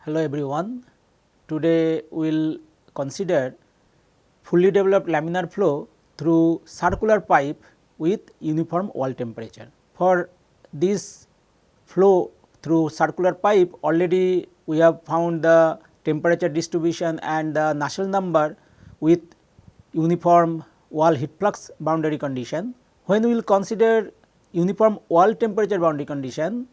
Hello everyone. Today we will consider fully developed laminar flow through circular pipe with uniform wall temperature. For this flow through circular pipe, already we have found the temperature distribution and the Nusselt number with uniform wall heat flux boundary condition. When we will consider uniform wall temperature boundary condition,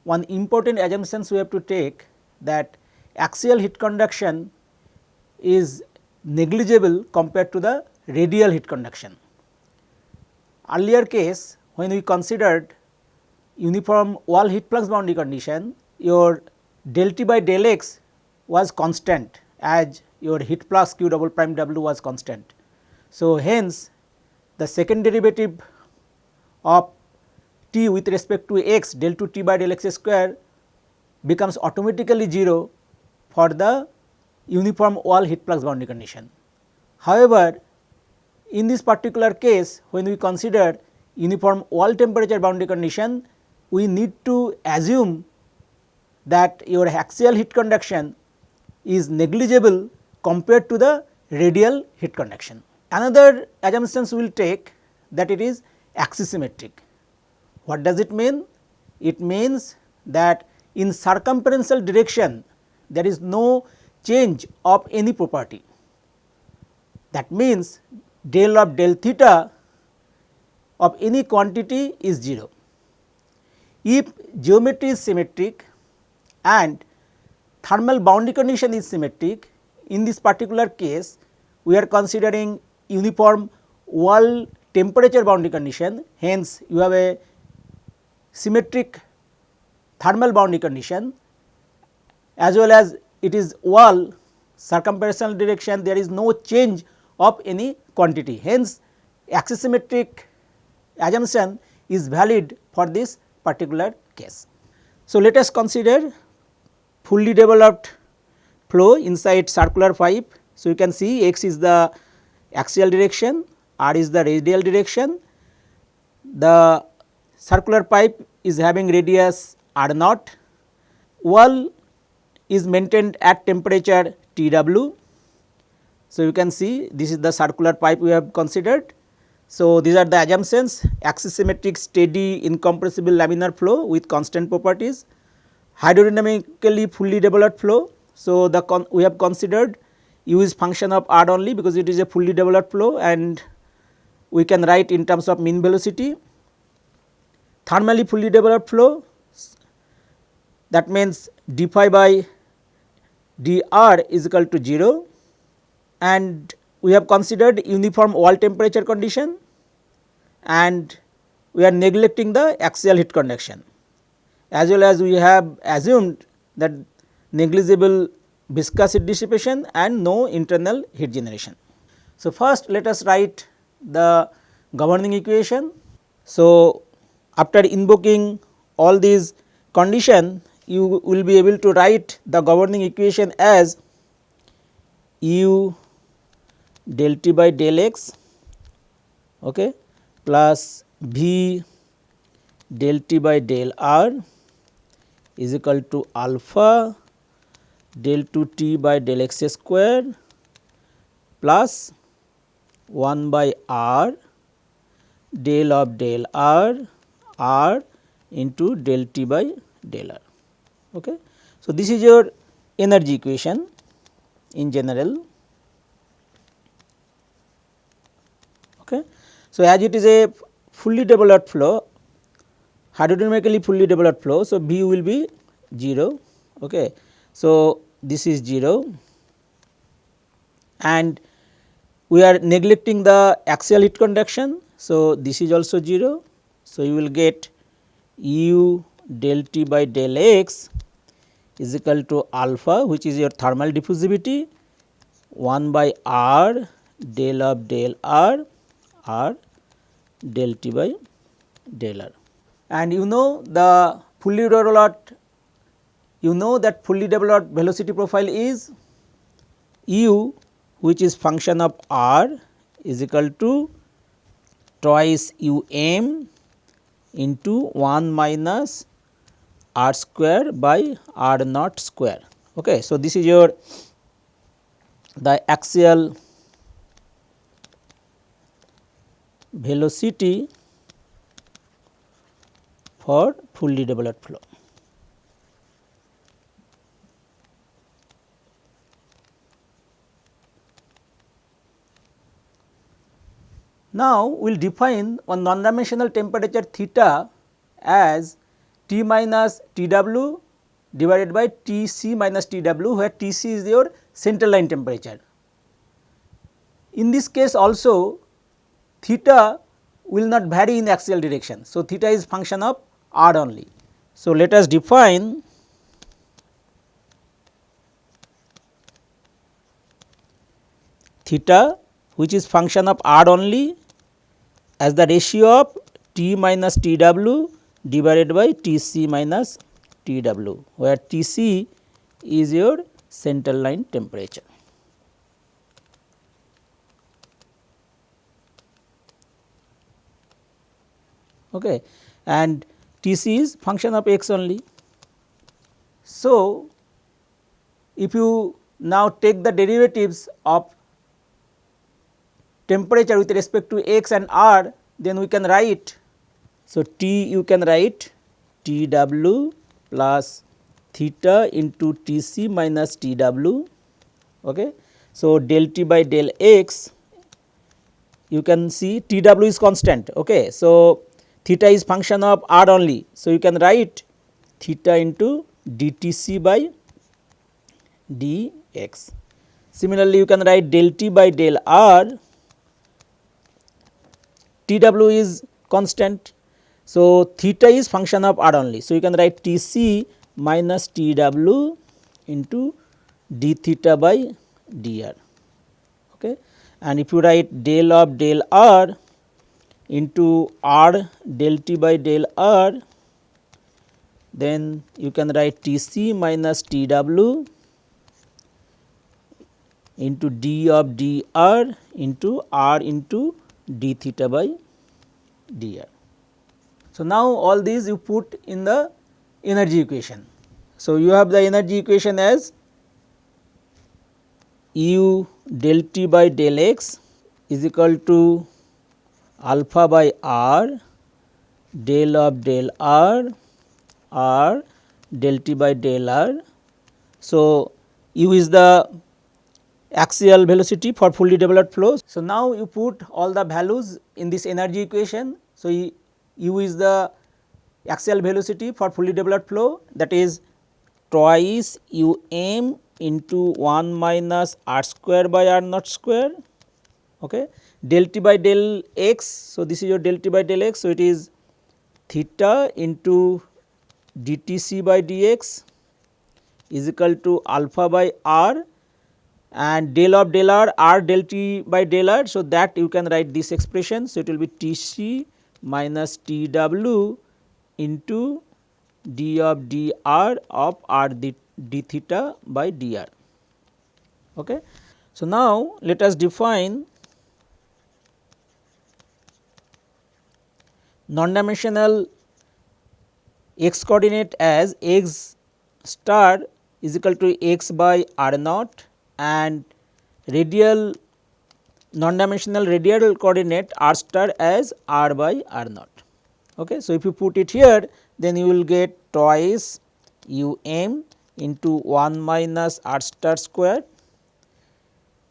one important assumptions we have to take that axial heat conduction is negligible compared to the radial heat conduction. Earlier case, when we considered uniform wall heat flux boundary condition, your del T by del X was constant as your heat flux Q double prime W was constant. So, hence the second derivative of T with respect to x del 2 T by del x square becomes automatically 0 for the uniform wall heat flux boundary condition. However, in this particular case, when we consider uniform wall temperature boundary condition, we need to assume that your axial heat conduction is negligible compared to the radial heat conduction. Another assumptions we will take that it is axisymmetric. What does it mean? It means that in circumferential direction there is no change of any property. That means del of del theta of any quantity is 0. If geometry is symmetric and thermal boundary condition is symmetric, in this particular case we are considering uniform wall temperature boundary condition, hence you have a symmetric thermal boundary condition as well as it is wall circumferential direction, there is no change of any quantity, hence axisymmetric assumption is valid for this particular case. So, let us consider fully developed flow inside circular pipe. So, you can see x is the axial direction, r is the radial direction. The circular pipe is having radius r naught, wall is maintained at temperature T w. So, you can see this is the circular pipe we have considered. So, these are the assumptions: axisymmetric steady incompressible laminar flow with constant properties, hydrodynamically fully developed flow. So, we have considered u is function of r only because it is a fully developed flow and we can write in terms of mean velocity. Thermally fully developed flow, that means d phi by dr is equal to 0, and we have considered uniform wall temperature condition and we are neglecting the axial heat conduction, as well as we have assumed that negligible viscous heat dissipation and no internal heat generation. So, first let us write the governing equation. So, after invoking all these condition, you will be able to write the governing equation as u del T by del x, okay, plus v del T by del r is equal to alpha del 2 T by del x square plus 1 by r del of del r into del T by del r. Okay. So, this is your energy equation in general. Okay. So, as it is a fully developed flow, hydrodynamically fully developed flow, so V will be 0. Okay. So, this is 0 and we are neglecting the axial heat conduction. So, this is also 0. So, you will get u del T by del x is equal to alpha, which is your thermal diffusivity, 1 by r del of del r del T by del r. And you know the fully developed, that fully developed velocity profile is u, which is function of r, is equal to twice u m into 1 minus r square by r naught square. Okay. So, this is your the axial velocity for fully developed flow. Now, we will define one non-dimensional temperature theta as T minus T w divided by T c minus T w, where T c is your center line temperature. In this case also theta will not vary in axial direction. So, theta is function of r only. So, let us define theta, which is function of r only, as the ratio of T minus T w divided by T c minus T w, where T c is your central line temperature. Okay. And T c is function of x only. So, if you now take the derivatives of temperature with respect to x and r, then we can write. So, T you can write T w plus theta into T c minus T w. Okay. So, del T by del x, you can see T w is constant. Okay. So, theta is function of r only. So, you can write theta into d T c by dx. Similarly, you can write del T by del r, T w is constant. So, theta is function of r only. So, you can write T c minus T w into d theta by dr. Okay. And if you write del of del r into r del T by del r, then you can write T c minus T w into d of dr into r into d theta by dr. So, now all these you put in the energy equation. So, you have the energy equation as U del T by del x is equal to alpha by r del of del r del T by del r. So, U is the axial velocity for fully developed flows. So, now you put all the values in this energy equation. So, U is the axial velocity for fully developed flow, that is twice u m into 1 minus r square by r naught square. Okay. Del T by del x. So, this is your del T by del x. So, it is theta into dTc by dx is equal to alpha by r, and del of del r del T by del r. So, that you can write this expression. So, it will be T c minus T w into d of dr of r d theta by dr. Okay. So, now let us define non-dimensional x coordinate as x star is equal to x by r naught, and radial non-dimensional radial coordinate r star as r by r naught. Okay. So, if you put it here, then you will get twice u m into 1 minus r star square,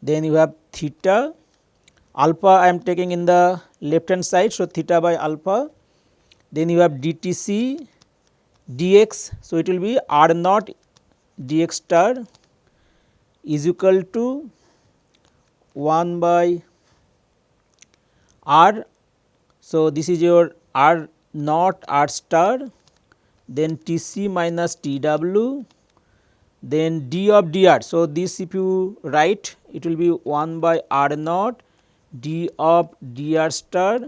then you have theta, alpha I am taking in the left hand side. So, theta by alpha, then you have dTc dx. So, it will be r naught dx star is equal to 1 by r. So, this is your r naught r star, then T c minus T w, then d of dr. So, this if you write, it will be 1 by r naught d of dr star,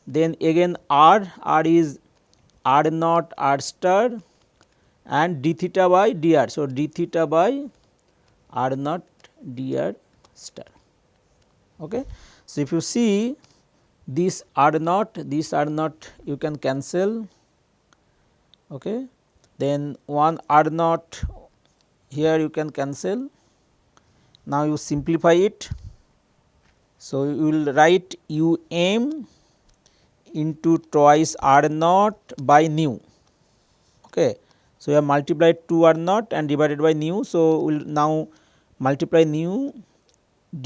then again r is r naught r star and d theta by dr. So, d theta by r naught dr star. Okay. So, if you see this r naught you can cancel. Okay. Then 1 r naught here you can cancel. Now, you simplify it. So, you will write u m into twice r naught by nu. Okay. So, we have multiplied 2 r naught and divided by nu. So, we will now multiply nu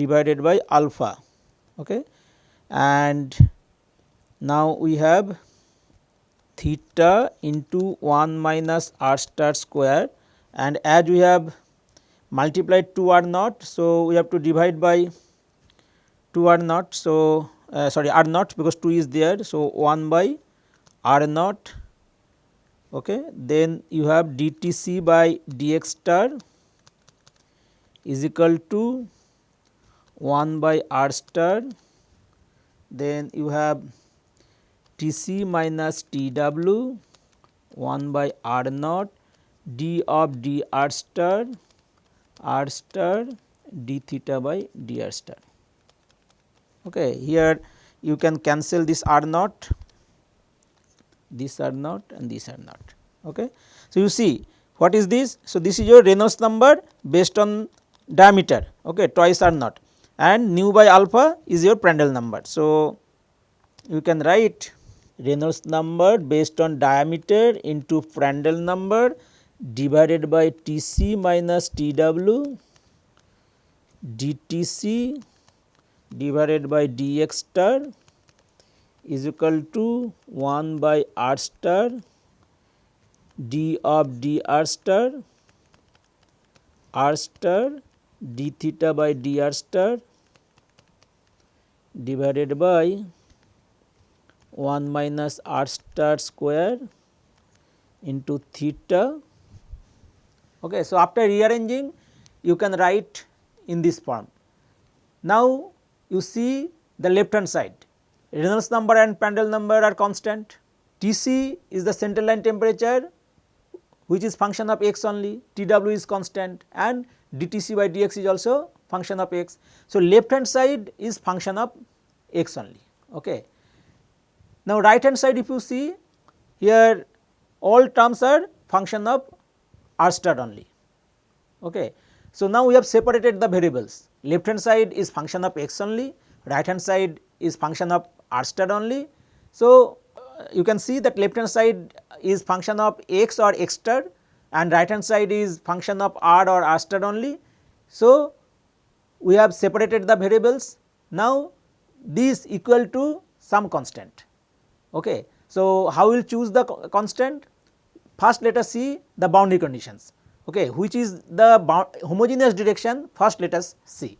divided by alpha. Okay. And now, we have theta into 1 minus r star square, and as we have multiplied 2 r naught. So, we have to divide by 2 r naught. So, sorry r naught, because 2 is there. So, 1 by r naught. Okay. Then you have dTc by dx star is equal to 1 by r star. Then you have Tc minus Tw 1 by r naught d of dr star r star d theta by dr star. Okay. Here you can cancel this r naught, this r naught and this r naught. Okay. So, you see what is this? So, this is your Reynolds number based on diameter, okay, twice r naught, and nu by alpha is your Prandtl number. So, you can write Reynolds number based on diameter into Prandtl number divided by Tc minus Tw dTc divided by dx star is equal to 1 by r star d of dr star r star d theta by dr star divided by 1 minus r star square into theta. Okay. So, after rearranging you can write in this form. Now, you see the left hand side, Reynolds number and Prandtl number are constant. Tc is the center line temperature which is function of x only, Tw is constant, and dTc by dx is also function of x. So, left hand side is function of x only. Okay. Now, right hand side if you see, here all terms are function of r star only. Okay. So, now we have separated the variables, left hand side is function of x only, right hand side is function of r star only. So, you can see that left hand side is function of x or x star and right hand side is function of r or r star only. So, we have separated the variables. Now, this equal to some constant. Okay. So, how we will choose the constant? First let us see the boundary conditions, okay, which is the homogeneous direction, first let us see.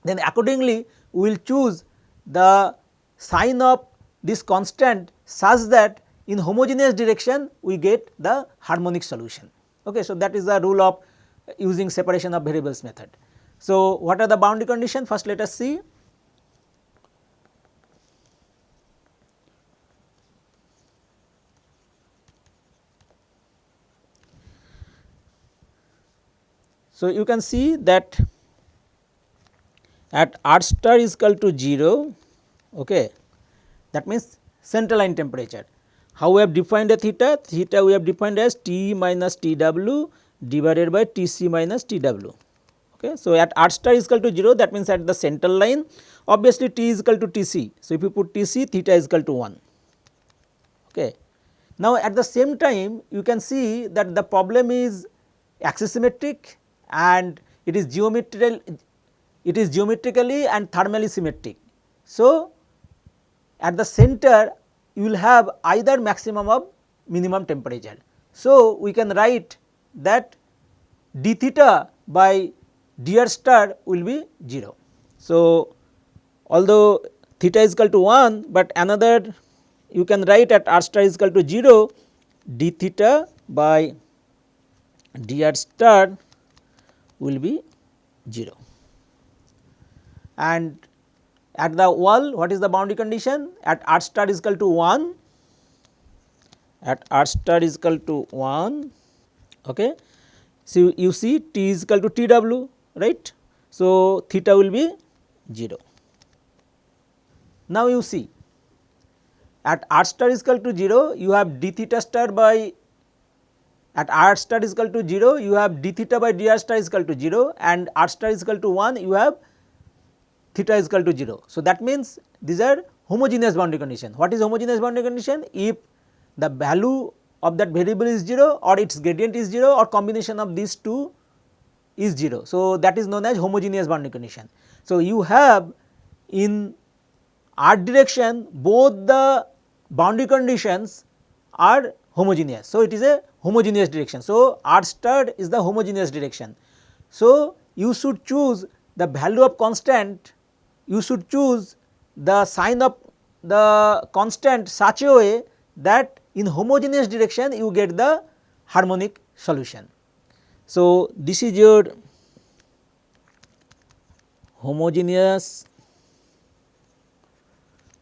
Then accordingly we will choose the sign of this constant such that in homogeneous direction we get the harmonic solution. Okay. So, that is the rule of using separation of variables method. So, what are the boundary conditions? First let us see. So, you can see that at r star is equal to 0, okay, that means center line temperature. How we have defined a theta? Theta we have defined as T minus Tw divided by Tc minus Tw. Okay. So, at r star is equal to 0, that means at the center line obviously T is equal to Tc. So, if you put Tc, theta is equal to 1. Okay. Now, at the same time you can see that the problem is axisymmetric and it is geometrically and thermally symmetric. So, at the center you will have either maximum or minimum temperature. So, we can write that d theta by dr star will be 0. So, although theta is equal to 1, but another you can write at r star is equal to 0, d theta by dr star will be 0. And at the wall, what is the boundary condition? At r star is equal to 1, at r star is equal to 1. Okay. So, you see T is equal to Tw, right. So, theta will be 0. Now, you see at r star is equal to 0, you have d theta star by at r star is equal to 0 you have d theta by dr star is equal to 0 and r star is equal to 1 you have theta is equal to 0. So, that means these are homogeneous boundary condition. What is homogeneous boundary condition? If the value of that variable is 0 or its gradient is 0 or combination of these two is 0. So, that is known as homogeneous boundary condition. So, you have in r direction both the boundary conditions are homogeneous. So, it is a homogeneous direction. So, r star is the homogeneous direction. So, you should choose the value of constant, you should choose the sign of the constant such a way that in homogeneous direction you get the harmonic solution. So, this is your homogeneous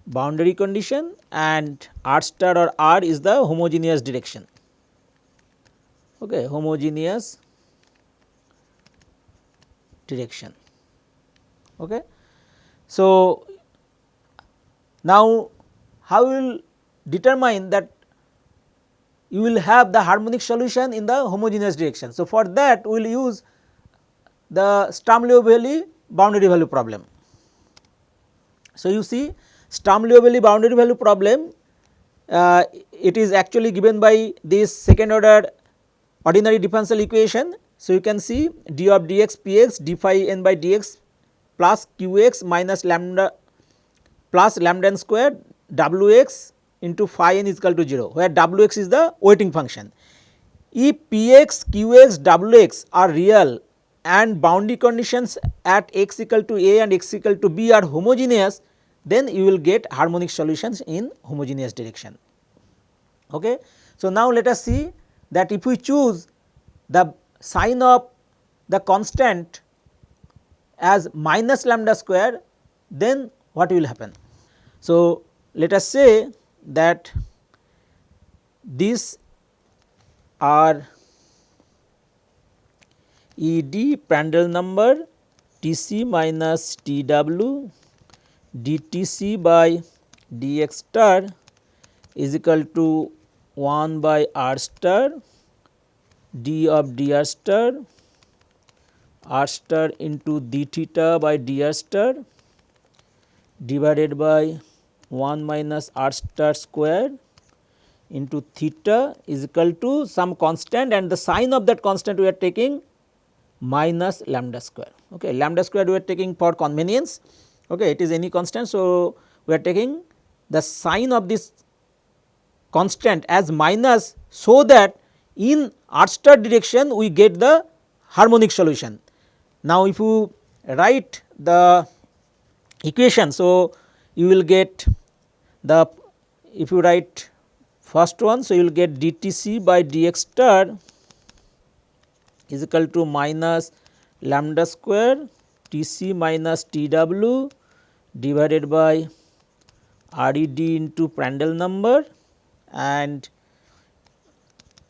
boundary condition and r star or r is the homogeneous direction, okay, homogeneous direction. Okay. So, now how we will determine that you will have the harmonic solution in the homogeneous direction. So, for that we will use the Sturm-Liouville boundary value problem. So, you see Sturm-Liouville boundary value problem, it is actually given by this second order ordinary differential equation. So, you can see d of dx px d phi n by dx plus qx minus lambda plus lambda n square wx into phi n is equal to 0, where wx is the weighting function. If px, qx, wx are real and boundary conditions at x equal to a and x equal to b are homogeneous, then you will get harmonic solutions in homogeneous direction. Okay. So, now let us see that if we choose the sign of the constant as minus lambda square, then what will happen? So, let us say that these are ED Prandtl number Tc minus Tw dTc by dx star is equal to 1 by r star d of dr star r star into d theta by dr star divided by 1 minus r star square into theta is equal to some constant, and the sign of that constant we are taking minus lambda square. Okay. Lambda square we are taking for convenience, okay, it is any constant. So, we are taking the sign of this constant as minus, so that in r star direction we get the harmonic solution. Now, if you write the equation, so you will get the, if you write first one, so you will get dTc by dx star is equal to minus lambda square Tc minus Tw divided by Red into Prandtl number, and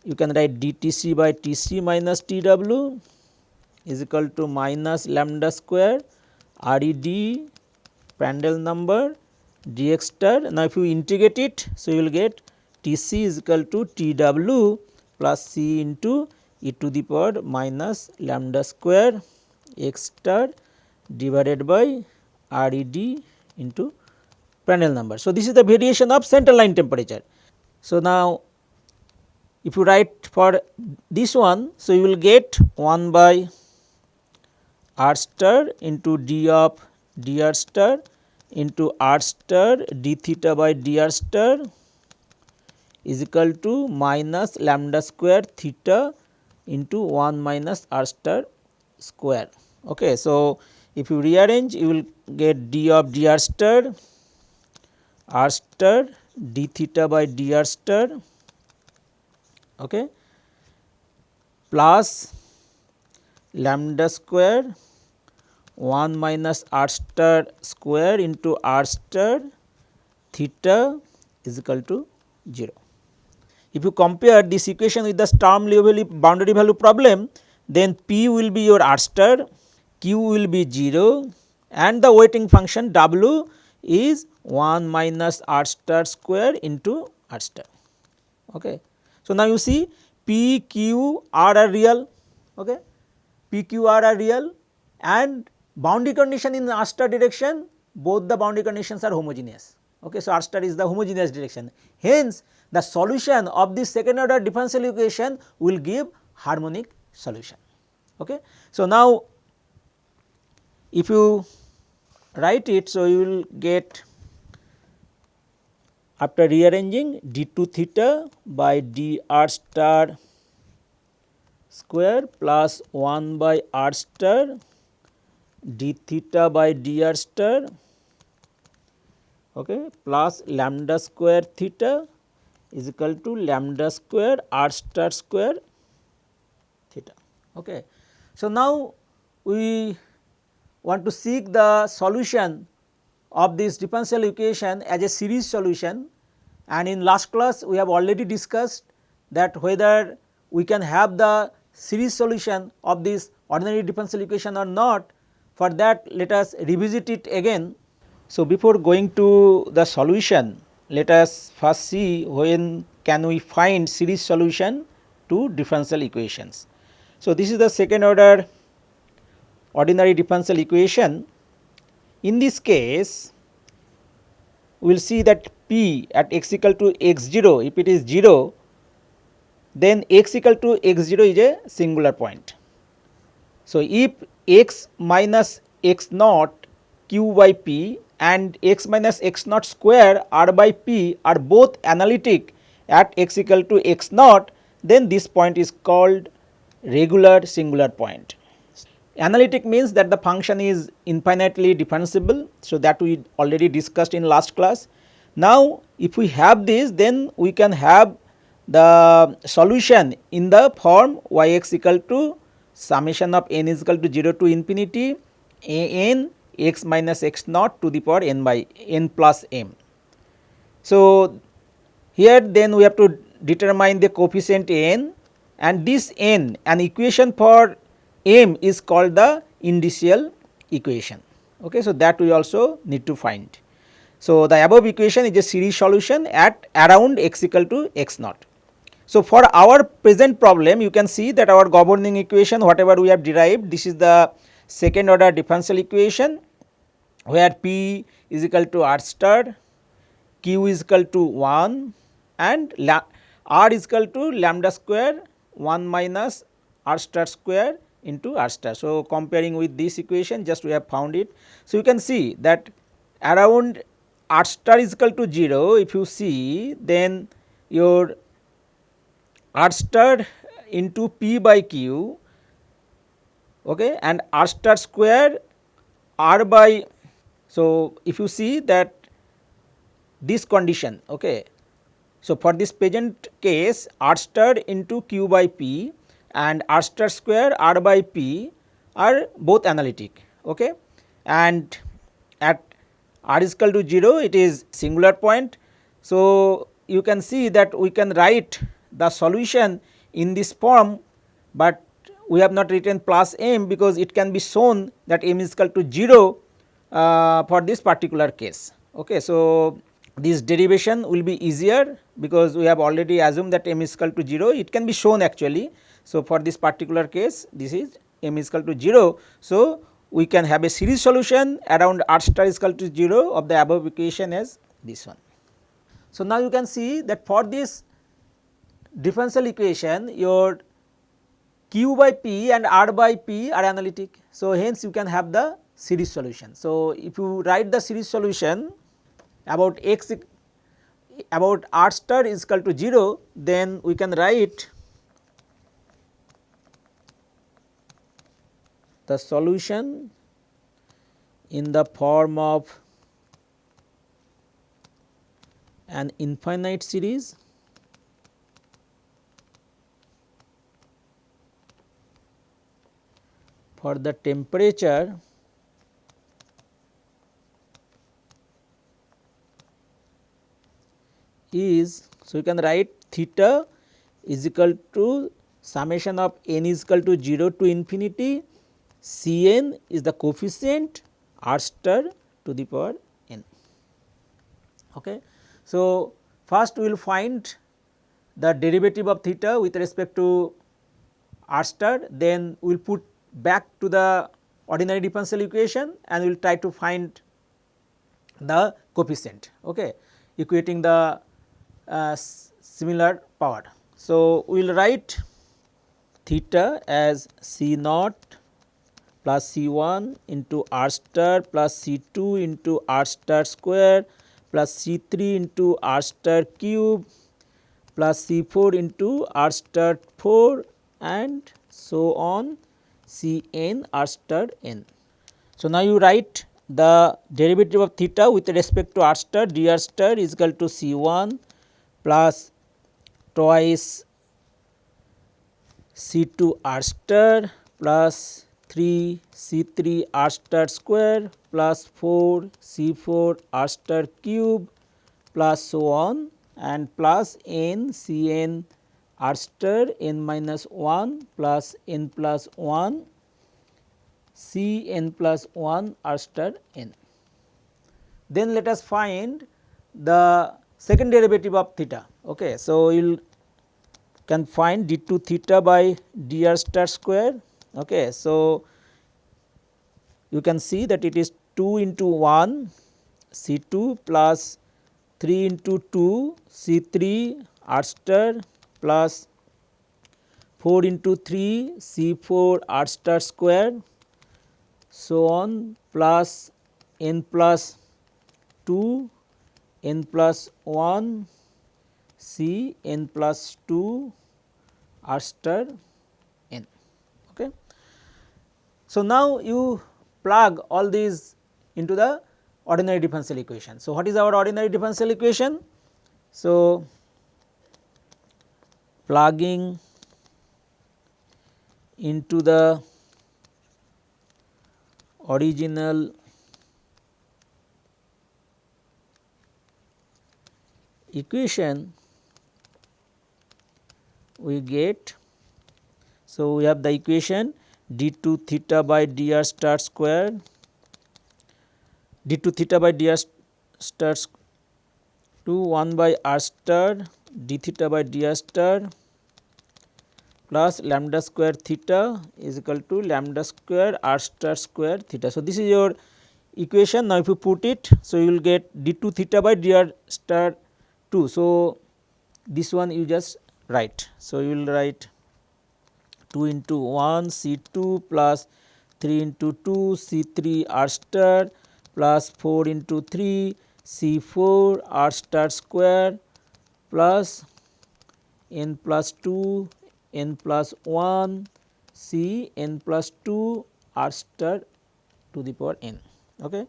you can write dTc by Tc minus Tw is equal to minus lambda square Red Prandtl number dx star. Now, if you integrate it, so you will get Tc is equal to Tw plus c into e to the power minus lambda square x star divided by Red into Prandtl number. So, this is the variation of center line temperature. So, now if you write for this one, so you will get 1 by r star into d of dr star into r star d theta by dr star is equal to minus lambda square theta into 1 minus r star square. Okay. So, if you rearrange, you will get d of dr star r star d theta by dr star, okay, plus lambda square 1 minus r star square into r star theta is equal to 0. If you compare this equation with the Sturm-Liouville boundary value problem, then P will be your r star, Q will be 0 and the weighting function W is 1 minus r star square into r star. Okay. So, now you see P, Q, R are real, okay. P, Q, R are real, and boundary condition in R star direction, both the boundary conditions are homogeneous, okay. So, R star is the homogeneous direction, hence the solution of this second order differential equation will give harmonic solution, okay. So, now if you write it, so you will get, after rearranging, d2 theta by dr star square plus 1 by r star d theta by dr star, okay, plus lambda square theta is equal to lambda square r star square theta, okay. So, now we want to seek the solution of this differential equation as a series solution, and in last class we have already discussed that whether we can have the series solution of this ordinary differential equation or not. For that, let us revisit it again. So, before going to the solution, let us first see when can we find series solution to differential equations. So, this is the second order ordinary differential equation. In this case, we will see that P at x equal to x 0, if it is 0, then x equal to x 0 is a singular point. So, if x minus x naught q by p and x minus x naught square r by p are both analytic at x equal to x naught, then this point is called regular singular point. Analytic means that the function is infinitely differentiable. So, that we already discussed in last class. Now, if we have this, then we can have the solution in the form yx equal to summation of n is equal to 0 to infinity a n x minus x naught to the power n by n plus m. So, here then we have to determine the coefficient n, and this n, an equation for m is called the indicial equation, okay. So, that we also need to find. So, the above equation is a series solution at around x equal to x naught. So, for our present problem, you can see that our governing equation whatever we have derived, this is the second order differential equation where P is equal to r star, Q is equal to 1 and R is equal to lambda square 1 minus r star square into r star. So, comparing with this equation, just we have found it. So, you can see that around r star is equal to 0, if you see, then your r star into p by q, okay, and r star square r by. So, if you see that this condition, okay. So, for this present case, r star into q by p and r star square r by p are both analytic, okay, and at r is equal to 0, it is singular point. So, you can see that we can write the solution in this form, but we have not written plus m because it can be shown that m is equal to 0 for this particular case, okay. So, this derivation will be easier because we have already assumed that m is equal to 0, it can be shown actually. So, for this particular case, this is m is equal to 0. So, we can have a series solution around r star is equal to 0 of the above equation as this one. So, now you can see that for this differential equation, your q by p and r by p are analytic. So, hence you can have the series solution. So, if you write the series solution about about r star is equal to 0, then we can write the solution in the form of an infinite series for the temperature is. So, you can write theta is equal to summation of n is equal to 0 to infinity, Cn is the coefficient, r star to the power n, okay. So, first we will find the derivative of theta with respect to r star, then we will put back to the ordinary differential equation and we will try to find the coefficient, okay, equating the similar power. So, we will write theta as C naught plus C 1 into r star plus C 2 into r star square plus C 3 into r star cube plus C 4 into r star 4 and so on C n r star n. So, now you write the derivative of theta with respect to r star, dr star is equal to C 1 plus twice C 2 r star plus 3 C 3 r star square plus 4 C 4 r star cube plus so on and plus n C n r star n minus 1 plus n plus 1 C n plus 1 r star n. Then let us find the second derivative of theta. Okay. So, you will can find d 2 theta by dr star square. Okay. So, you can see that it is 2 into 1 C 2 plus 3 into 2 C 3 r star plus 4 into 3 C 4 r star square, so on plus n plus 2 n plus 1 C n plus 2 r star n. Okay. So, now you plug all these into the ordinary differential equation. So, what is our ordinary differential equation? So, plugging into the original equation we get. So, we have the equation d 2 theta by dr star square, d 2 theta by dr star 2 1 by r star d theta by dr star plus lambda square theta is equal to lambda square r star square theta. So, this is your equation. Now, if you put it, so you will get d 2 theta by dr star 2. So, this one you just write. So, you will write 2 into 1 C 2 plus 3 into 2 C 3 r star plus 4 into 3 C 4 r star square plus n plus 2 n plus 1 C n plus 2 r star to the power n, okay,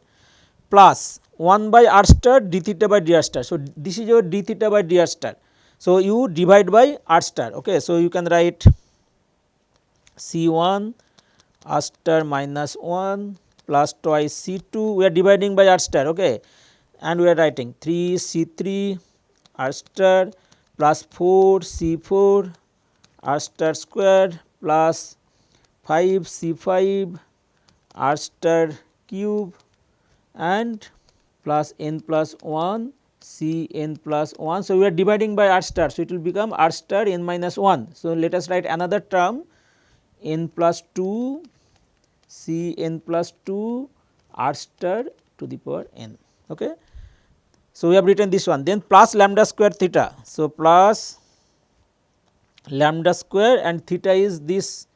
plus 1 by r star d theta by dr star. So, this is your d theta by dr star. So, you divide by r star. Okay. So, you can write C 1 r star minus 1 plus twice C 2, we are dividing by r star, okay, and we are writing 3 C 3 r star plus 4 C 4 r star square plus 5 C 5 r star cube and plus n plus 1 C n plus 1. So, we are dividing by r star. So, it will become r star n minus 1. So, let us write another term n plus 2 C n plus 2 r star to the power n. Okay. So, we have written this one, then plus lambda square theta. So, plus lambda square and theta is this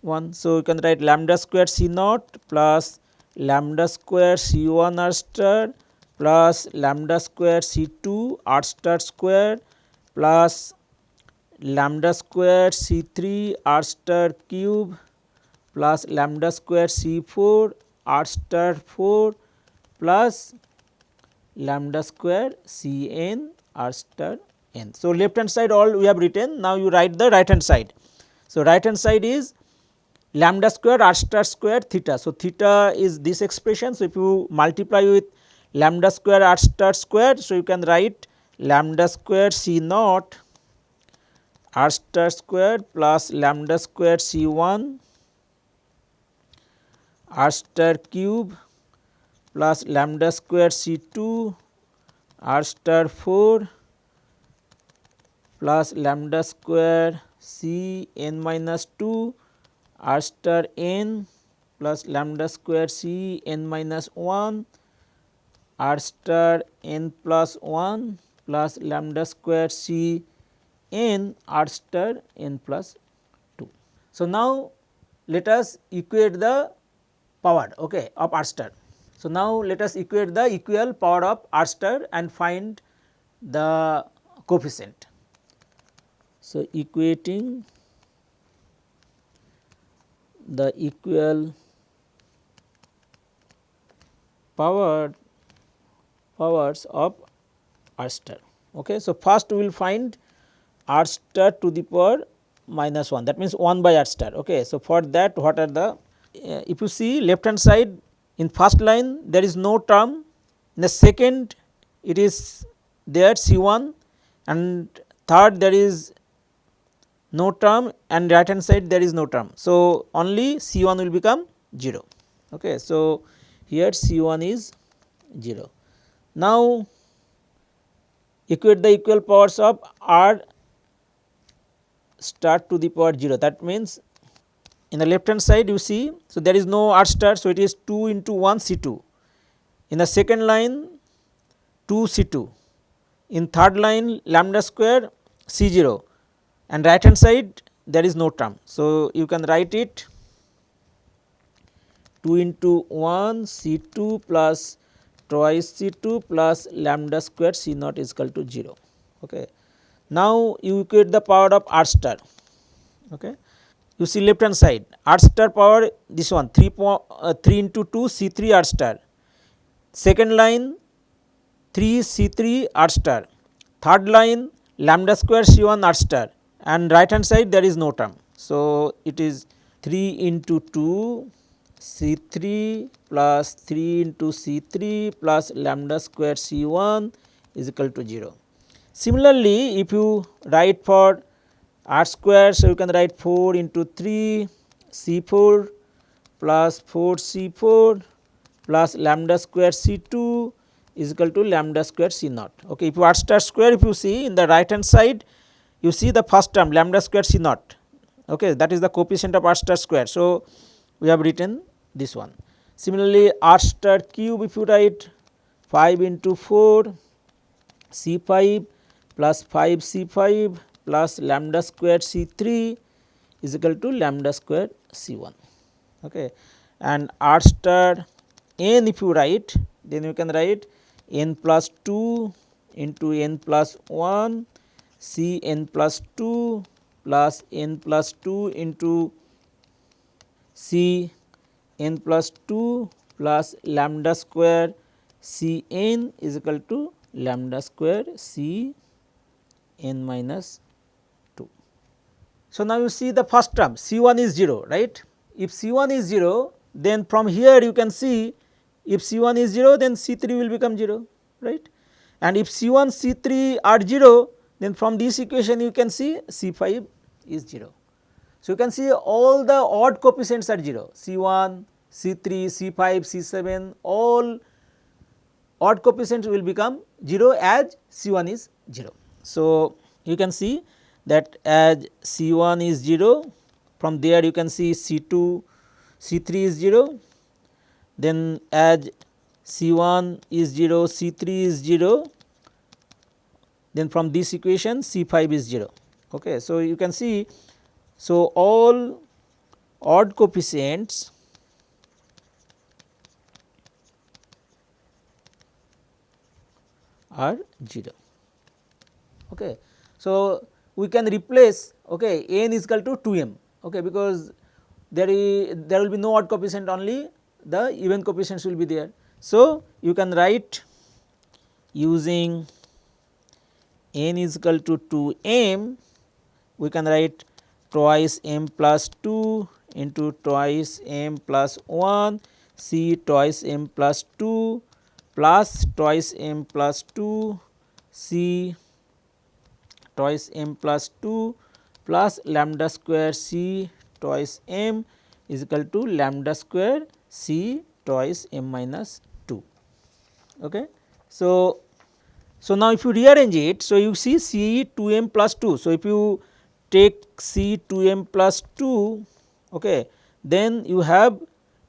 one. So, you can write lambda square C naught plus lambda square C 1 r star plus lambda square C 2 r star square plus lambda square C 3 r star cube plus lambda square C 4 r star 4 plus lambda square C n r star n. So, left hand side all we have written. Now, you write the right hand side. So, right hand side is lambda square r star square theta. So, theta is this expression. So, if you multiply with lambda square r star square, so you can write lambda square C naught r star square plus lambda square C 1 r star cube plus lambda square C 2 r star 4 plus lambda square C n minus 2 r star n plus lambda square C n minus 1 r star n plus 1 plus lambda square C n r star n plus 2. So, now let us equate the power of r star. So, now let us equate the equal power of r star and find the coefficient. So, equating the equal powers of r star. Okay. So, first we will find r star to the power minus 1, that means 1 by r star. Okay. So, for that what are the if you see left hand side, in first line there is no term, in the second it is there C 1, and third there is no term, and right hand side there is no term. So, only C 1 will become 0. Okay. So, here C 1 is 0. Now, equate the equal powers of r star to the power 0, that means in the left hand side you see. So, there is no r star. So, it is 2 into 1 C 2, in the second line 2 C 2, in third line lambda square C 0, and right hand side there is no term. So, you can write it 2 into 1 C 2 plus twice C 2 plus lambda square C naught is equal to 0. Okay. Now, you equate the power of r star. Okay. You see left hand side r star power this one 3 into 2 C 3 r star, second line 3 C 3 r star, third line lambda square C 1 r star, and right hand side there is no term. So, it is 3 into 2 C 3 plus 3 into C 3 plus lambda square C 1 is equal to 0. Similarly, if you write for r square, so you can write 4 into 3 C 4 plus 4 C 4 plus lambda square C 2 is equal to lambda square C naught. Okay. If you r star square, if you see in the right hand side, you see the first term lambda square C naught. Okay, that is the coefficient of r star square. So, we have written this one. Similarly, r star cube, if you write 5 into 4 C 5 plus 5 C 5 plus lambda square C 3 is equal to lambda square C 1. Okay. And r star n, if you write, then you can write n plus 2 into n plus 1 C n plus 2 plus n plus 2 into C n plus 2 plus lambda square C n is equal to lambda square C n minus 2. So, now you see the first term C 1 is 0, right. If C 1 is 0, then from here you can see if C 1 is 0, then C 3 will become 0, right. And if C 1 C 3 are 0, then from this equation you can see C 5 is 0. So, you can see all the odd coefficients are 0, C 1, C 3, C 5, C 7, all odd coefficients will become 0 as C 1 is 0. So, you can see that as C 1 is 0, from there you can see C 2, C 3 is 0, then as C 1 is 0, C 3 is 0, then from this equation C 5 is 0. Okay. So, you can see, so all odd coefficients are 0. Okay. So, we can replace n is equal to 2 m, because there will be no odd coefficient, only the even coefficients will be there. So, you can write using n is equal to 2 m, we can write twice m plus 2 into twice m plus 1 C twice m plus 2 plus twice m plus 2 C twice m plus 2 plus lambda square C twice m is equal to lambda square C twice m minus 2. Okay. So, So, now if you rearrange it, so you see C 2 m plus 2. So, if you take C 2 m plus 2, okay, then you have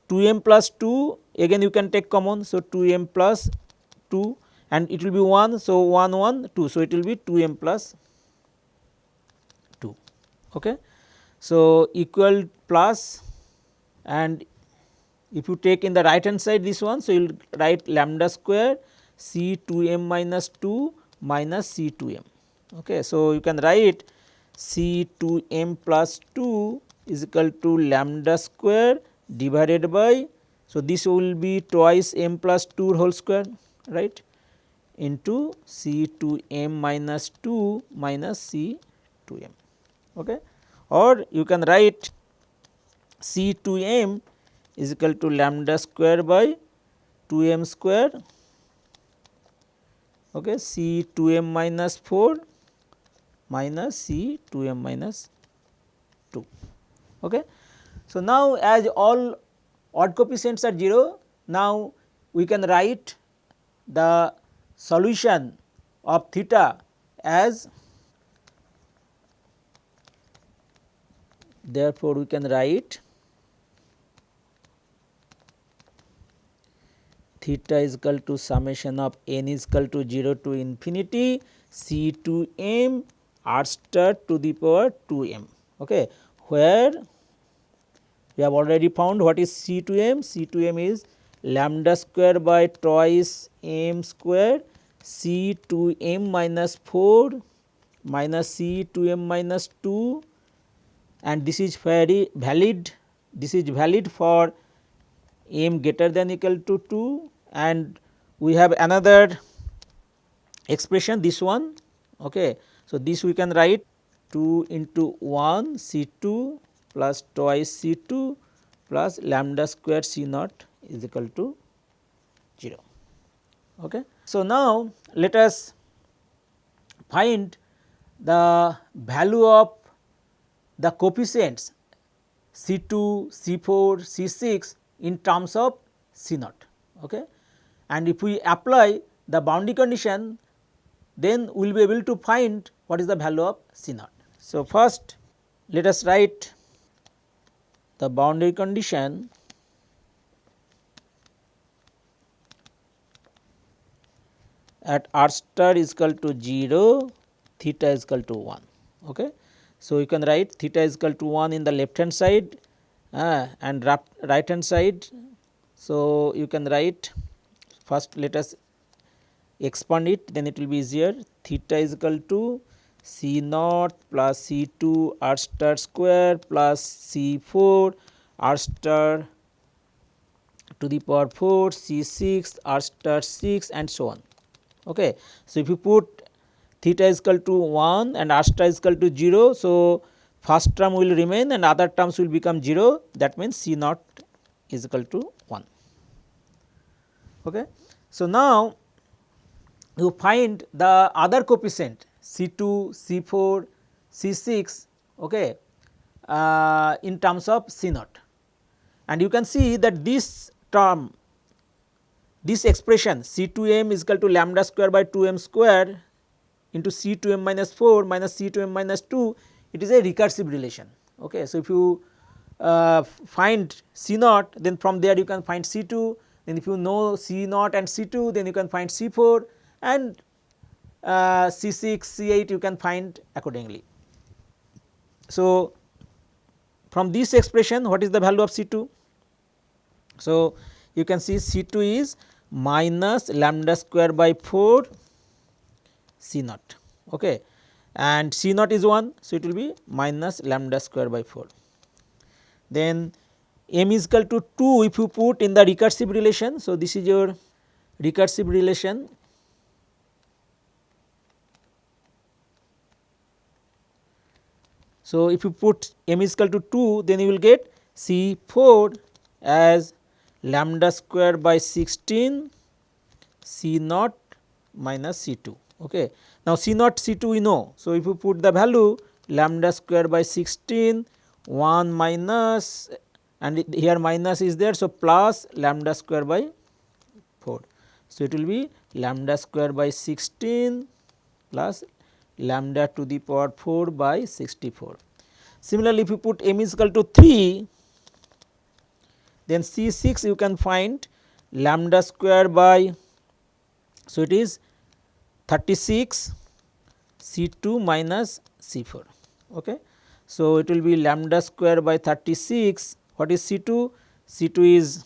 2 m plus 2, again you can take common. So, 2 m plus 2 and it will be 1. So, 1 1 2. So, it will be 2 m plus 2. Okay. So, equal plus, and if you take in the right hand side this one, so you will write lambda square C 2 m minus 2 minus C 2 m. Okay. So, you can write C 2 m plus 2 is equal to lambda square divided by, so this will be twice m plus 2 whole square, right, into C 2 m minus 2 minus C 2 m. Okay. Or you can write C 2 m is equal to lambda square by 2 m square, okay, C 2 m minus 4 minus C 2 m minus 2. Okay. So, now as all odd coefficients are 0, now we can write the solution of theta as, therefore, we can write theta is equal to summation of n is equal to 0 to infinity C 2 m r star to the power 2 m, okay, where we have already found what is C 2 m. C 2 m is lambda square by twice m square C 2 m minus 4 minus C 2 m minus 2, and this is very valid, this is valid for m greater than equal to 2, and we have another expression, this one. Okay. So, this we can write 2 into 1 C 2 plus twice C 2 plus lambda square C naught is equal to 0. Okay. So, now let us find the value of the coefficients C 2, C 4, C 6 in terms of C naught. Okay. And if we apply the boundary condition, then we will be able to find what is the value of C naught. So, first let us write the boundary condition at r star is equal to 0, theta is equal to 1. Okay. So, you can write theta is equal to 1 in the left hand side and right hand side. So, you can write, first let us expand it, then it will be easier. Theta is equal to C naught plus C 2 r star square plus C 4 r star to the power 4 C 6 r star 6 and so on. Okay. So, if you put theta is equal to 1 and r star is equal to 0. So, first term will remain and other terms will become 0, that means C naught is equal to 1. Okay. So, now you find the other coefficient C 2, C 4, C 6, okay, in terms of C naught, and you can see that this term, this expression C 2 m is equal to lambda square by 2 m square into C 2 m minus 4 minus C 2 m minus 2, it is a recursive relation. Okay. So, if you find C naught, then from there you can find C 2, then if you know C naught and C 2, then you can find C 4 and C 6, C 8 you can find accordingly. So, from this expression what is the value of C 2? So, you can see C 2 is minus lambda square by 4 C naught, okay, and C naught is 1. So, it will be minus lambda square by 4. Then m is equal to 2 if you put in the recursive relation. So, this is your recursive relation. So, if you put m is equal to 2, then you will get C 4 as lambda square by 16 C naught minus C 2. Okay. Now, C naught C 2 we know. So, if you put the value lambda square by 16 1 minus, and here minus is there. So, plus lambda square by 4. So, it will be lambda square by 16 plus lambda to the power 4 by 64. Similarly, if you put m is equal to 3, then C 6 you can find lambda square by, so it is 36 C 2 minus C 4. Okay. So, it will be lambda square by 36. What is C 2? C 2 is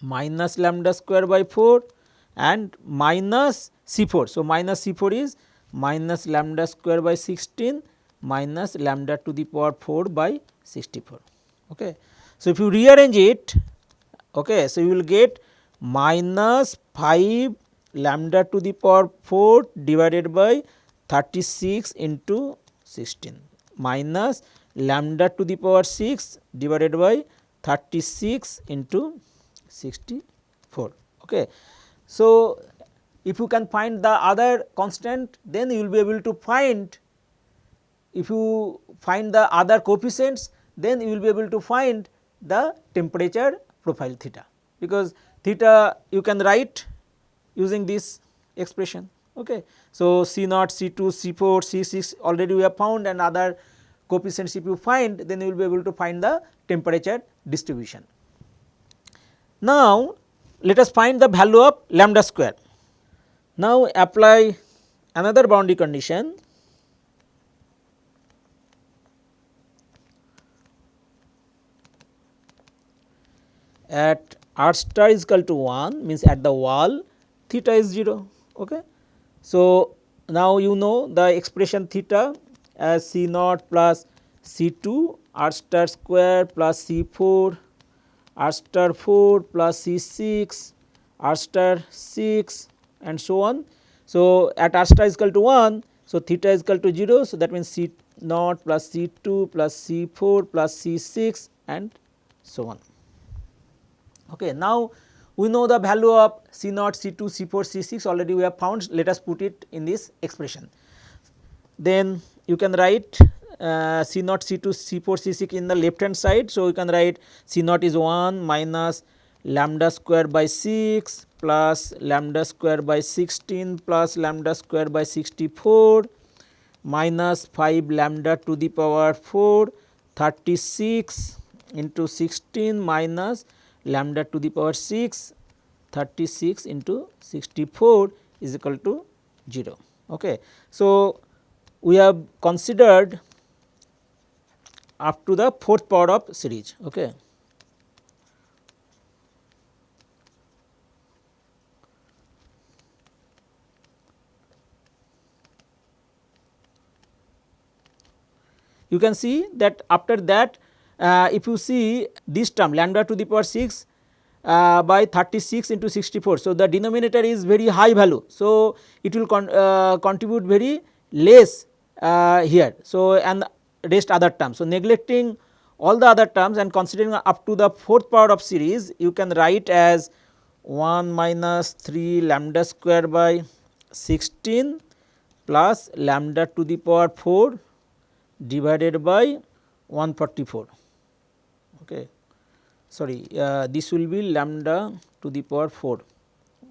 minus lambda square by 4 and minus C 4. So, minus C 4 is minus lambda square by 16 minus lambda to the power 4 by 64. Okay. So, if you rearrange it, okay, so you will get minus 5 lambda to the power 4 divided by 36 into 16 minus lambda to the power 6 divided by 36 into 64. Okay. So, if you can find the other constant, then you will be able to find, if you find the other coefficients, then you will be able to find the temperature profile theta, because theta you can write using this expression. Okay. So, C naught, C 2, C 4, C 6 already we have found, and other coefficients if you find, then you will be able to find the temperature distribution. Now, let us find the value of lambda square. Now, apply another boundary condition. At r star is equal to 1, means at the wall theta is 0. Okay. So, now you know the expression theta as C naught plus C 2 r star square plus C 4 r star 4 plus C 6 r star 6 and so on. So, at r star is equal to 1, so theta is equal to 0. So, that means C naught plus C 2 plus C 4 plus C 6 and so on. Okay. Now, we know the value of C naught, C 2, C 4, C 6 already we have found. Let us put it in this expression. Then you can write C naught, C 2, C 4, C 6 in the left hand side. So, you can write C naught is 1 minus lambda square by 6 plus lambda square by 16 plus lambda square by 64 minus 5 lambda to the power 4 36 into 16 minus lambda to the power 6 36 into 64 is equal to 0. Okay. So, we have considered up to the fourth power of series. Okay. You can see that after that, if you see this term lambda to the power 6 by 36 into 64. So, the denominator is very high value. So, it will contribute very less here. So, and rest other terms. So, neglecting all the other terms and considering up to the fourth power of series, you can write as 1 minus 3 lambda square by 16 plus lambda to the power 4 divided by 144. Okay. Sorry, this will be lambda to the power 4.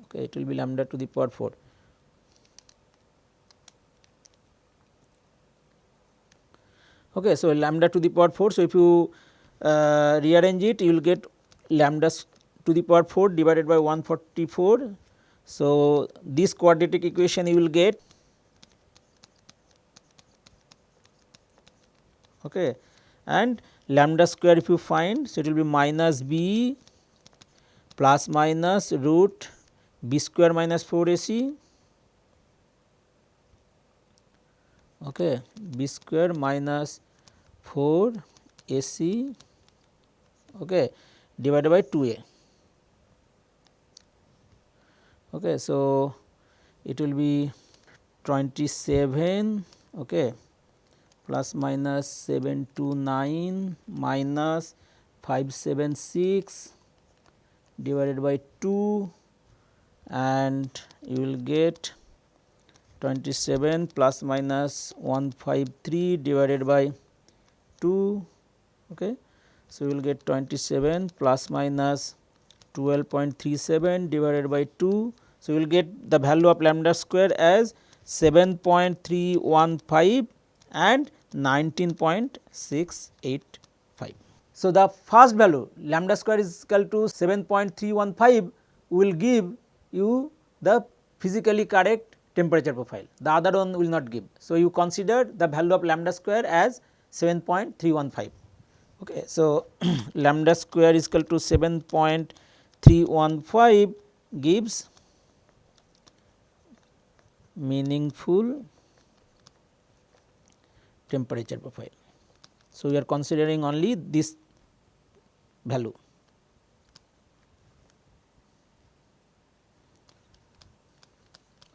Okay, it will be lambda to the power 4. Okay, so lambda to the power 4. So, if you rearrange it, you will get lambda to the power 4 divided by 144. So, this quadratic equation you will get. Okay, and lambda square if you find, so it will be minus b plus minus root b square minus 4 ac. Okay, b square minus 4 ac, okay, divided by 2a. Okay, so it will be 27, okay, plus minus 729 minus 576 divided by 2, and you will get 27 plus minus 153 divided by 2. Okay. So, you will get 27 plus minus 12.37 divided by 2. So, you will get the value of lambda square as 7.315 and 19.685. So, the first value lambda square is equal to 7.315 will give you the physically correct temperature profile, the other one will not give. So, you consider the value of lambda square as 7.315. Okay. So, lambda square is equal to 7.315 gives meaningful temperature profile. So, we are considering only this value.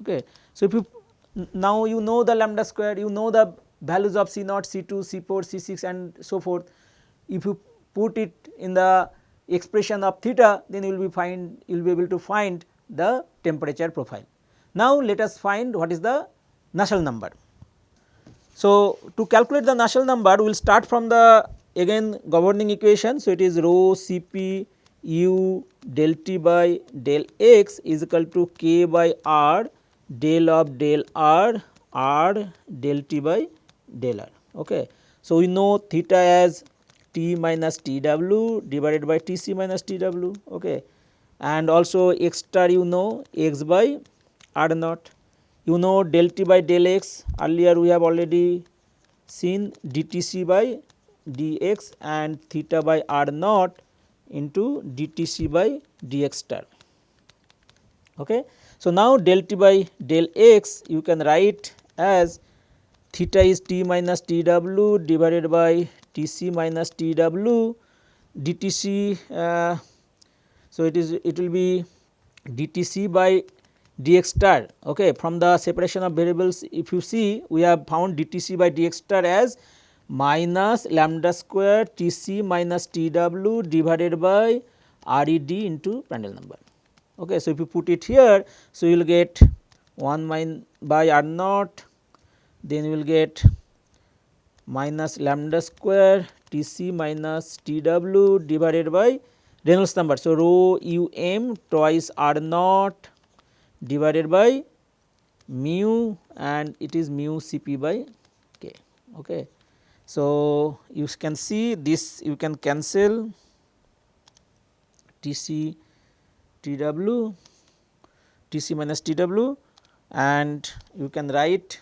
Okay. So, if you now you know the lambda square, you know the values of C naught, C 2, C 4, C 6 and so forth. If you put it in the expression of theta, then you will be able to find the temperature profile. Now, let us find what is the Nusselt number. So, to calculate the Nusselt number, we will start from the again governing equation. So, it is rho Cp u del T by del x is equal to k by r del of del r del T by del r. Okay. So, we know theta as T minus T w divided by T c minus T w, okay. And also x star you know x by r naught. You know del T by del x, earlier we have already seen dTc by dx and theta by r naught into dTc by dx star. Okay. So, now del T by del x you can write as theta is T minus T w divided by T c minus T w dTc. So, it will be dTc by dx star. Okay. From the separation of variables, if you see, we have found dTc by dx star as minus lambda square Tc minus Tw divided by Red into Prandtl number. Okay. So, if you put it here, so you will get 1 by R naught, then you will get minus lambda square Tc minus Tw divided by Reynolds number. So, rho um twice R naught divided by mu and it is mu Cp by k. Okay. So, you can see this, you can cancel Tc Tw Tc minus Tw and you can write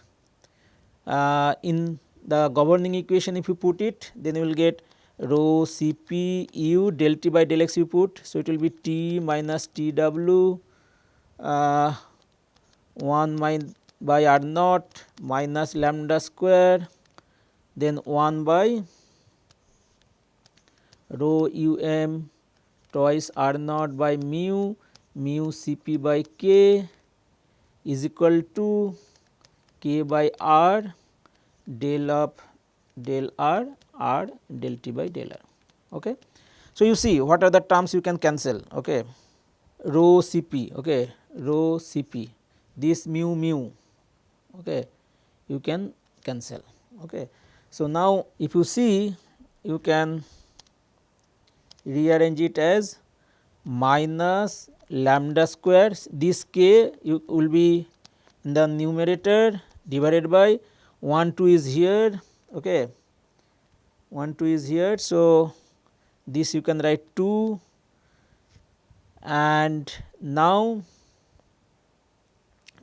in the governing equation, if you put it, then you will get rho Cp u del T by del x you put. So, it will be T minus Tw 1 by R naught minus lambda square, then 1 by rho um twice R naught by mu Cp by k is equal to k by r del of del r del T by del r. Okay. So, you see what are the terms you can cancel. Okay. Rho Cp, okay, rho Cp, this mu, okay, you can cancel. Okay. So, now if you see, you can rearrange it as minus lambda square, this k you will be in the numerator divided by 1 2 is here, okay, 1 2 is here. So, this you can write 2 and now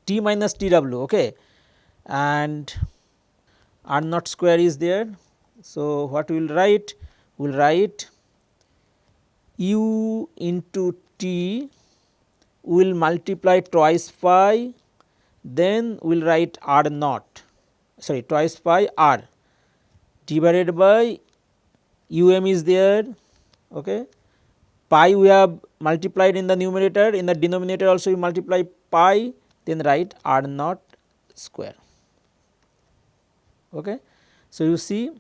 T minus Tw, okay, and R naught square is there. So, what we will write? We will write u into T will multiply twice pi, then we will write R naught, sorry, twice pi R divided by is there, okay. Pi we have multiplied in the numerator, in the denominator also we multiply pi, then write R naught square. Okay. So, you see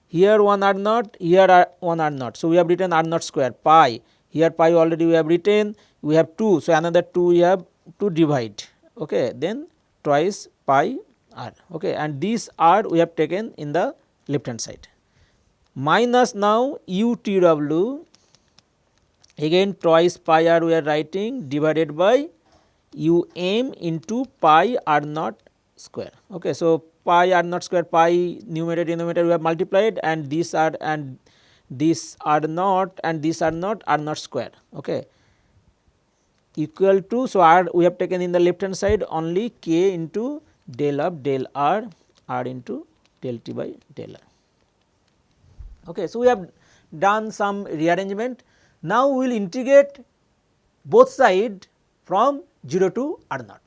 here 1 R naught, here 1 R naught. So, we have written R naught square pi, here pi already we have written, we have 2. So, another 2 we have to divide, okay. Then twice pi r, okay, and this r we have taken in the left hand side, minus now u Tw again twice pi r we are writing divided by um into pi r naught square. Okay. So, pi r naught square, pi numerator denominator we have multiplied, and this r and this r naught and this r naught square, okay, equal to. So, r we have taken in the left hand side only k into del of del r, r into del t by del r. Okay. So, we have done some rearrangement. Now, we will integrate both side from 0 to r naught.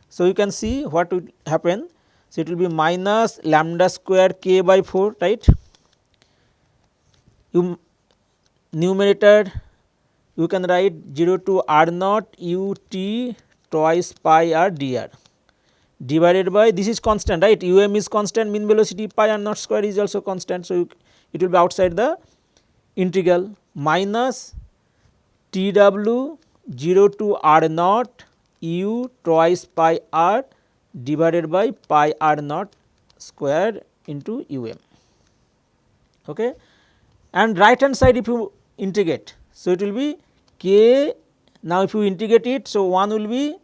So, you can see what will happen. So, it will be minus lambda square k by 4, right. You numerator you can write 0 to r naught u t twice pi r dr divided by, this is constant, right, is constant, mean velocity pi r naught square is also constant. So, it will be outside the integral, minus t w 0 to r naught u twice pi r divided by pi r naught square into okay. And right hand side if you integrate, so it will be k. Now, if you integrate it, so 1 will be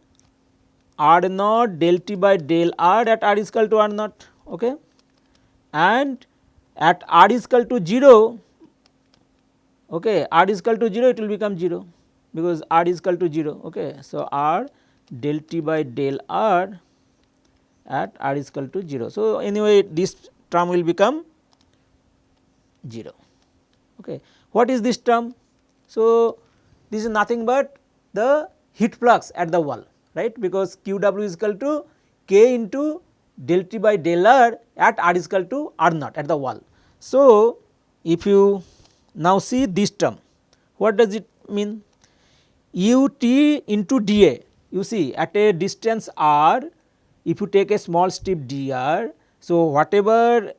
r naught del t by del r at r is equal to r naught, okay, and at r is equal to 0, okay, r is equal to 0, it will become 0 because r is equal to 0, okay. So, r del t by del r at r is equal to 0. So, anyway this term will become 0, okay. What is this term? So, this is nothing but the heat flux at the wall, right, because q w is equal to k into del t by del r at r is equal to r naught at the wall. So, if you now see this term, what does it mean? U t into dA, you see at a distance r, if you take a small strip dr, so whatever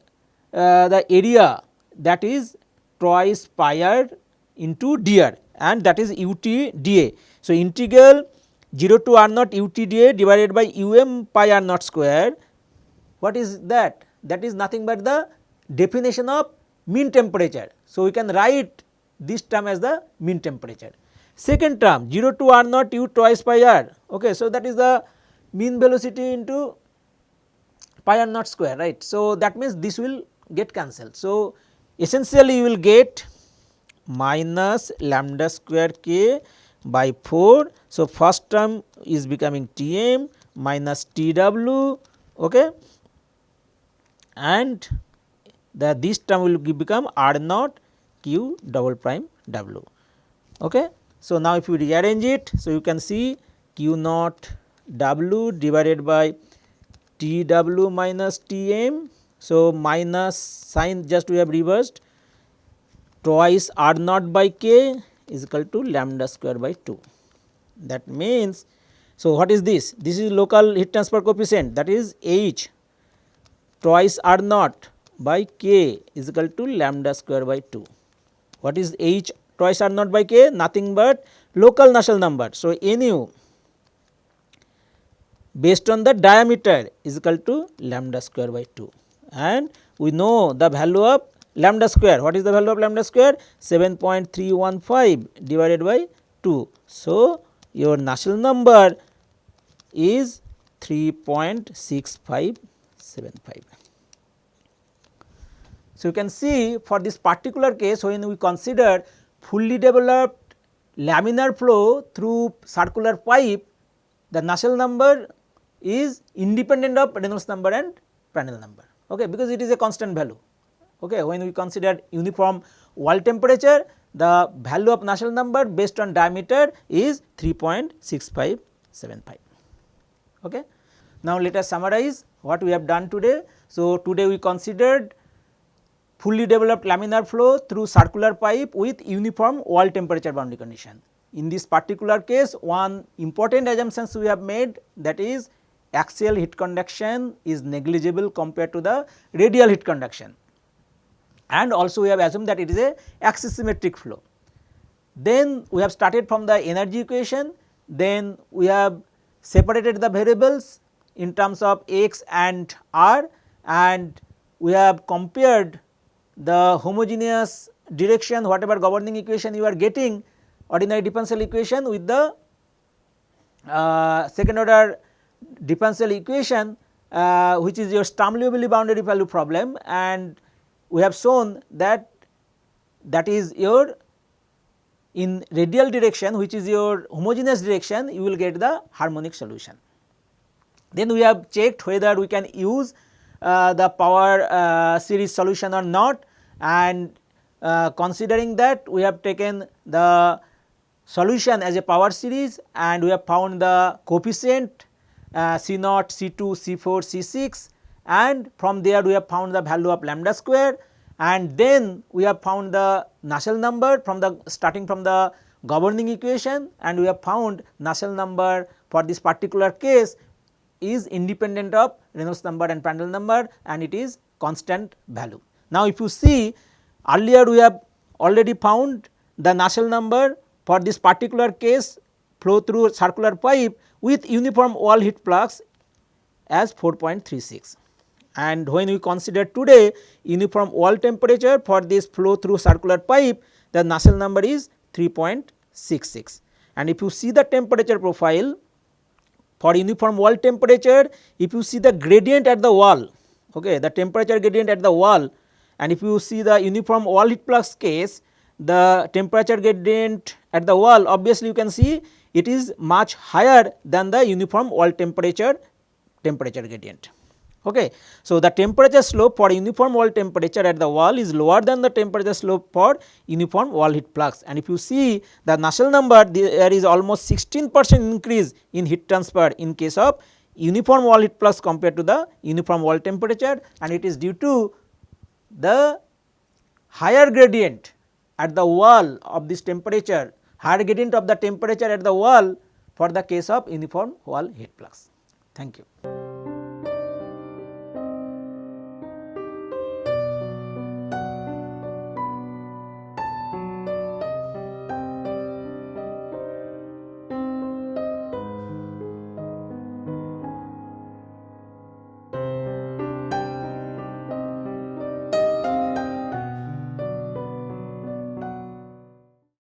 the area, that is twice pi r into dr, and that is u t dA. So, integral 0 to r naught u t dA divided by pi r naught square, what is that? That is nothing but the definition of mean temperature. So, we can write this term as the mean temperature. Second term 0 to r naught u twice pi r, okay. So, that is the mean velocity into pi r naught square, right. So, that means this will get cancelled. So, essentially you will get minus lambda square k by 4. So, first term is becoming T m minus T w, okay, and this term will become r naught q double prime w, okay. So, now if you rearrange it, so you can see q naught w divided by T w minus T m. So, minus sign just we have reversed, twice r naught by k is equal to lambda square by 2. That means, so what is this? This is local heat transfer coefficient, that is H twice r naught by k is equal to lambda square by 2. What is H twice r naught by k? Nothing but local Nusselt number. So, nu based on the diameter is equal to lambda square by 2, and we know the value of lambda square. What is the value of lambda square? 7.315 divided by 2. So, your Nusselt number is 3.6575. So, you can see for this particular case, when we consider fully developed laminar flow through circular pipe, the Nusselt number is independent of Reynolds number and Prandtl number, okay, because it is a constant value. Okay. When we consider uniform wall temperature, the value of Nusselt number based on diameter is 3.6575. Okay. Now, let us summarize what we have done today. So, today we considered fully developed laminar flow through circular pipe with uniform wall temperature boundary condition. In this particular case, one important assumption we have made, that is axial heat conduction is negligible compared to the radial heat conduction, and also we have assumed that it is a axisymmetric flow. Then we have started from the energy equation, then we have separated the variables in terms of x and r, and we have compared the homogeneous direction, whatever governing equation you are getting ordinary differential equation with the second order differential equation which is your Sturm-Liouville boundary value problem, and we have shown that that is your in radial direction, which is your homogeneous direction, you will get the harmonic solution. Then we have checked whether we can use the power series solution or not, and considering that we have taken the solution as a power series and we have found the coefficient C naught, C 2, C 4, C 6, and from there we have found the value of lambda square, and then we have found the Nusselt number from the starting from the governing equation, and we have found Nusselt number for this particular case is independent of Reynolds number and Prandtl number, and it is constant value. Now, if you see earlier we have already found the Nusselt number for this particular case flow through circular pipe with uniform wall heat flux as 4.36, and when we consider today uniform wall temperature for this flow through circular pipe, the Nusselt number is 3.66, and if you see the temperature profile for uniform wall temperature, if you see the gradient at the wall, okay, the temperature gradient at the wall, and if you see the uniform wall heat flux case, the temperature gradient at the wall, obviously you can see it is much higher than the uniform wall temperature gradient. Okay. So, the temperature slope for uniform wall temperature at the wall is lower than the temperature slope for uniform wall heat flux, and if you see the Nusselt number, there is almost 16% increase in heat transfer in case of uniform wall heat flux compared to the uniform wall temperature, and it is due to the higher gradient at the wall of this temperature, higher gradient of the temperature at the wall for the case of uniform wall heat flux. Thank you.